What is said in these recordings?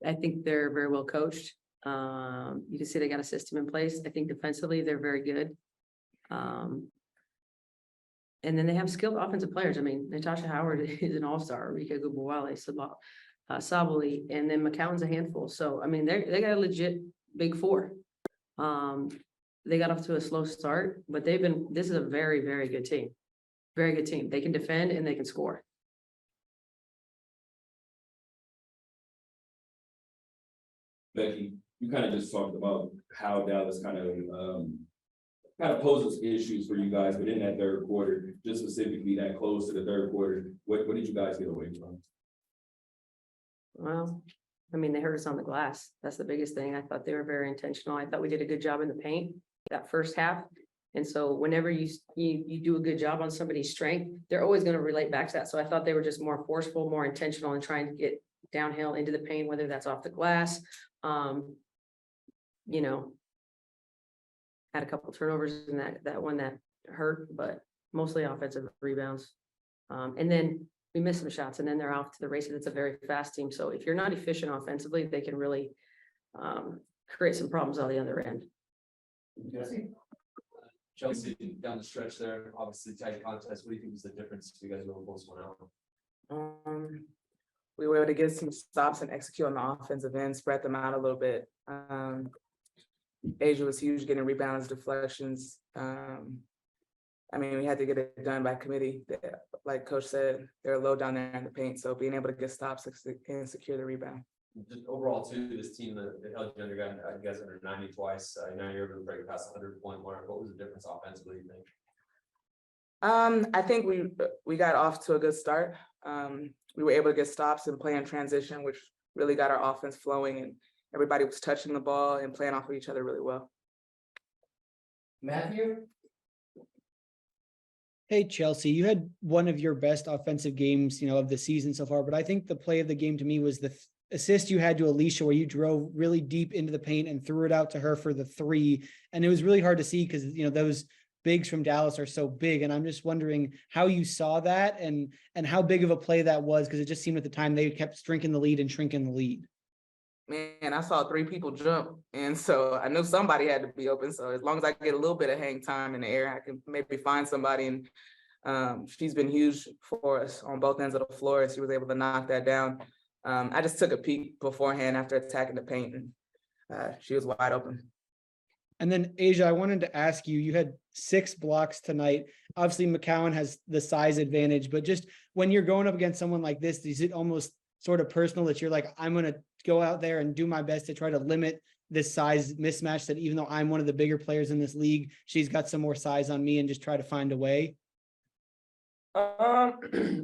I think they're very well coached. You can see they got a system in place. I think defensively, they're very good. And then they have skilled offensive players. I mean, Natasha Howard is an all-star, Rika Gubawale, Sabali, and then McCown's a handful. So, I mean, they got a legit big four. They got off to a slow start, but this is a very, very good team. Very good team. They can defend and they can score. Becky, you kind of just talked about how Dallas kind of poses issues for you guys, but in that third quarter, just specifically that close to the third quarter, what did you guys get away from? Well, I mean, they hurt us on the glass. That's the biggest thing. I thought they were very intentional. I thought we did a good job in the paint that first half. And so whenever you do a good job on somebody's strength, they're always going to relate back to that. So I thought they were just more forceful, more intentional in trying to get downhill into the paint, whether that's off the glass. You know, had a couple turnovers in that one that hurt, but mostly offensive rebounds. And then we missed some shots, and then they're off to the races. It's a very fast team. So if you're not efficient offensively, they can really create some problems on the other end. Chelsea down the stretch there, obviously tight contest. What do you think was the difference if you guys were both one out? We were able to get some stops and execute on the offensive end, spread them out a little bit. Asia was huge, getting rebounds, deflections. I mean, we had to get it done by committee. Like Coach said, they're low down there in the paint, so being able to get stops and secure the rebound. Just overall, too, this team that held you under, you guys under 90 twice. Now you're able to break past the 100-point mark. What was the difference offensively, you think? I think we got off to a good start. We were able to get stops and play in transition, which really got our offense flowing, and everybody was touching the ball and playing off of each other really well. Matthew? Hey, Chelsea, you had one of your best offensive games, of the season so far, but I think the play of the game to me was the assist you had to Alicia, where you drove really deep into the paint and threw it out to her for the three. And it was really hard to see because, those bigs from Dallas are so big. And I'm just wondering how you saw that and how big of a play that was, because it just seemed at the time they kept shrinking the lead and shrinking the lead. Man, I saw 3 people jump, and so I knew somebody had to be open. So as long as I get a little bit of hang time in the air, I can maybe find somebody. And she's been huge for us on both ends of the floor. She was able to knock that down. I just took a peek beforehand after attacking the paint, and she was wide open. And then Asia, I wanted to ask you, you had 6 blocks tonight. Obviously, McCowan has the size advantage, but just when you're going up against someone like this, is it almost sort of personal that you're like, I'm going to go out there and do my best to try to limit this size mismatch, that even though I'm one of the bigger players in this league, she's got some more size on me, and just try to find a way? I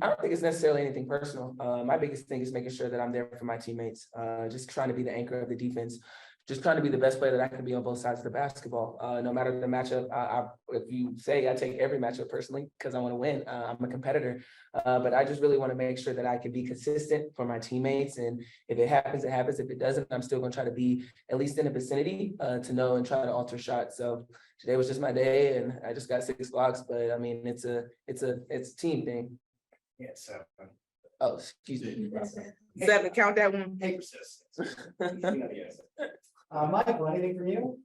don't think it's necessarily anything personal. My biggest thing is making sure that I'm there for my teammates, just trying to be the anchor of the defense, just trying to be the best player that I can be on both sides of the basketball. No matter the matchup, if you say I take every matchup personally because I want to win, I'm a competitor, but I just really want to make sure that I can be consistent for my teammates. And if it happens, it happens. If it doesn't, I'm still going to try to be at least in the vicinity to know and try to alter shots. So today was just my day, and I just got 6 blocks, but I mean, it's a team thing. Yeah, 7. Oh, excuse me. 7, count that one. Paper systems. Michael, anything from you?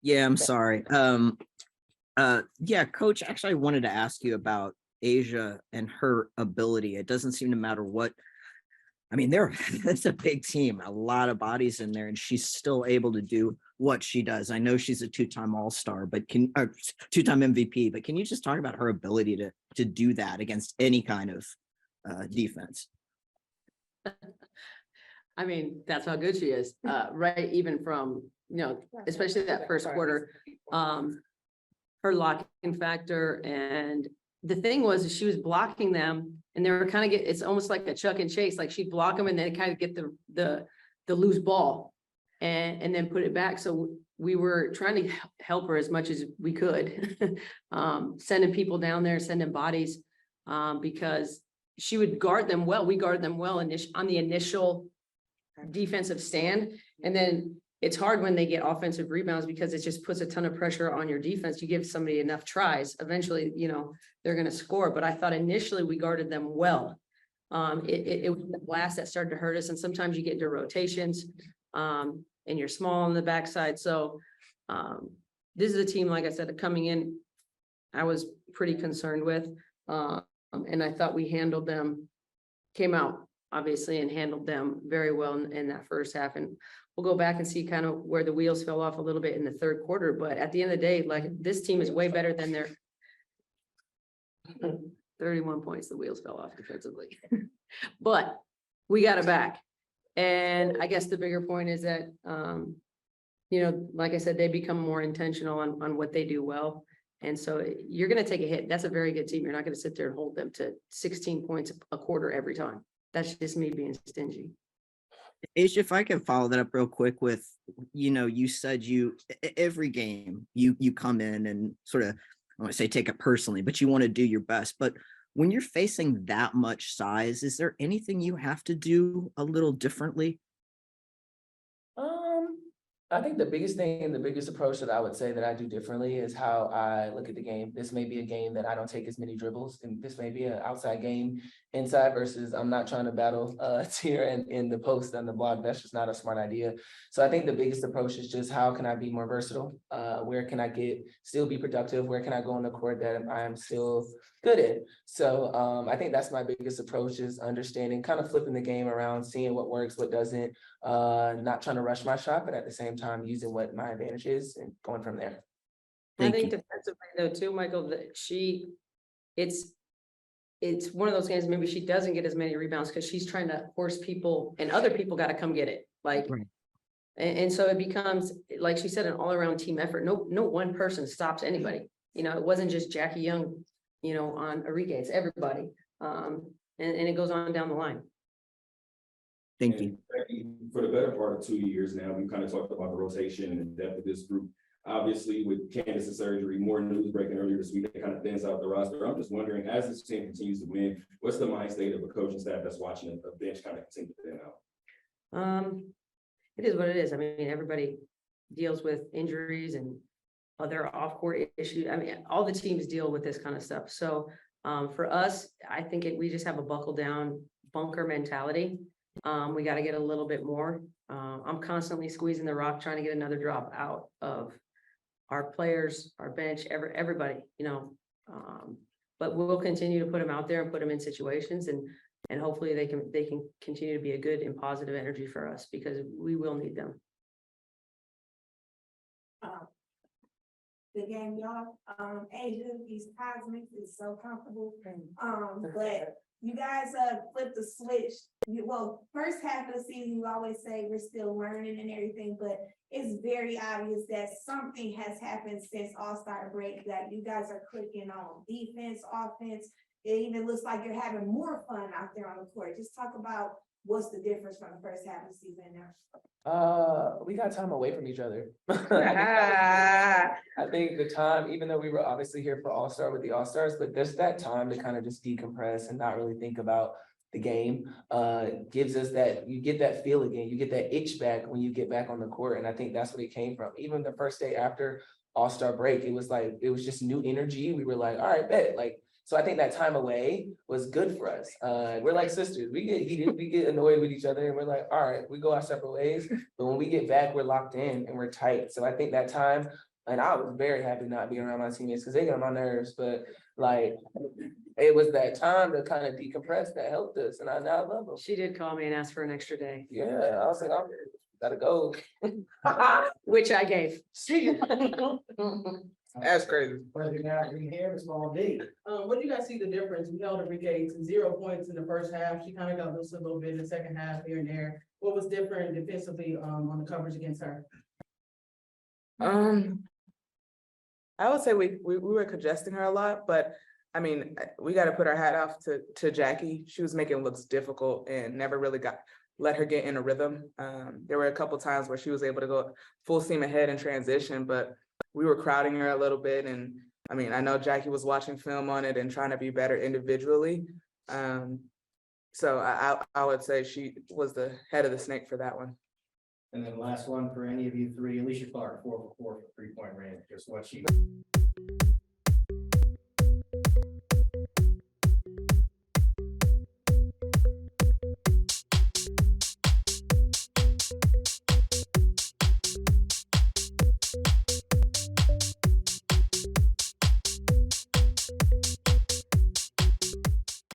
Yeah, I'm sorry. Yeah, Coach, actually, I wanted to ask you about Asia and her ability. It doesn't seem to matter what. I mean, it's a big team, a lot of bodies in there, and she's still able to do what she does. I know she's a 2-time All-Star, but 2-time MVP, but can you just talk about her ability to do that against any kind of defense? I mean, that's how good she is, right? Even from, especially that first quarter, her locking factor. And the thing was, she was blocking them, and they were kind of it's almost like a chuck and chase. Like she'd block them and then kind of get the loose ball and then put it back. So we were trying to help her as much as we could, sending people down there, sending bodies, because she would guard them well. We guarded them well on the initial defensive stand. And then it's hard when they get offensive rebounds because it just puts a ton of pressure on your defense. You give somebody enough tries, eventually, they're gonna score. But I thought initially we guarded them well. It was the blast that started to hurt us, and sometimes you get into rotations, and you're small on the backside. So this is a team, like I said, coming in, I was pretty concerned with. And I thought we handled them, came out obviously and handled them very well in that first half. And we'll go back and see kind of where the wheels fell off a little bit in the third quarter. But at the end of the day, like, this team is way better than their 31 points, the wheels fell off defensively. But we got it back. And I guess the bigger point is that, like I said, they become more intentional on what they do well. And so you're going to take a hit. That's a very good team. You're not going to sit there and hold them to 16 points a quarter every time. That's just me being stingy. Asia, if I can follow that up real quick with, you said every game you come in and sort of, I want to say take it personally, but you want to do your best. But when you're facing that much size, is there anything you have to do a little differently? I think the biggest thing and the biggest approach that I would say that I do differently is how I look at the game. This may be a game that I don't take as many dribbles, and this may be an outside game inside versus I'm not trying to battle Tier in the post and the block. That's just not a smart idea. So I think the biggest approach is just how can I be more versatile? Where can I still be productive? Where can I go on the court that I am still good at? So I think that's my biggest approach, is understanding, kind of flipping the game around, seeing what works, what doesn't, not trying to rush my shot, but at the same time using what my advantage is and going from there. I Thank think you. defensively though too, Michael, that it's one of those games, maybe she doesn't get as many rebounds because she's trying to force people, and other people got to come get it. Like, Right. and so it becomes, like she said, an all around team effort. No one person stops anybody. It wasn't just Jackie Young, on Arike, it's everybody. And it goes on down the line. Thank you. And for the better part of 2 years now, we've kind of talked about the rotation and depth of this group. Obviously, with Candace's surgery, more news breaking earlier this week, that kind of thins out the roster. I'm just wondering, as this team continues to win, what's the mind state of a coaching staff that's watching a bench kind of continue to thin out? It is what it is. I mean, everybody deals with injuries and other off-court issues. I mean, all the teams deal with this kind of stuff. So for us, I think we just have a buckle down bunker mentality. We got to get a little bit more. I'm constantly squeezing the rock, trying to get another drop out of our players, our bench, everybody, but we'll continue to put them out there and put them in situations, and hopefully they can continue to be a good and positive energy for us, because we will need them. The game, y'all, Asia, these cosmics is so comfortable. But you guys flipped the switch. First half of the season, you always say we're still learning and everything, but it's very obvious that something has happened since All-Star break, that you guys are clicking on defense, offense. It even looks like you're having more fun out there on the court. Just talk about what's the difference from the first half of the season now. We got time away from each other. I think the time, even though we were obviously here for All-Star with the All-Stars, but there's that time to kind of just decompress and not really think about the game. Gives us that, you get that feel again, you get that itch back when you get back on the court. And I think that's what it came from. Even the first day after All-Star break, it was just new energy. We were like, all right, bet. So I think that time away was good for us. We're like sisters. We get heated, we get annoyed with each other, and we're like, all right, we go our separate ways. But when we get back, we're locked in and we're tight. So I think that time, and I was very happy not being around my teammates because they get on my nerves. But it was that time to kind of decompress that helped us, and I now love them. She did call me and ask for an extra day. Yeah, I was like, I'm gotta go. Which I gave. That's crazy. Whether or not we have a small D. What do you guys see the difference? We held Enrique to 0 points in the first half. She kind of got loose a little bit in the second half here and there. What was different defensively on the coverage against her? I would say we were congesting her a lot, but I mean, we got to put our hat off to Jackie. She was making it look difficult and never really let her get in a rhythm. There were a couple times where she was able to go full steam ahead in transition, but we were crowding her a little bit. And I mean, I know Jackie was watching film on it and trying to be better individually. So I would say she was the head of the snake for that one. And then last one for any of you three, Alicia Clark, 4 for 4 for 3-point range, just what she.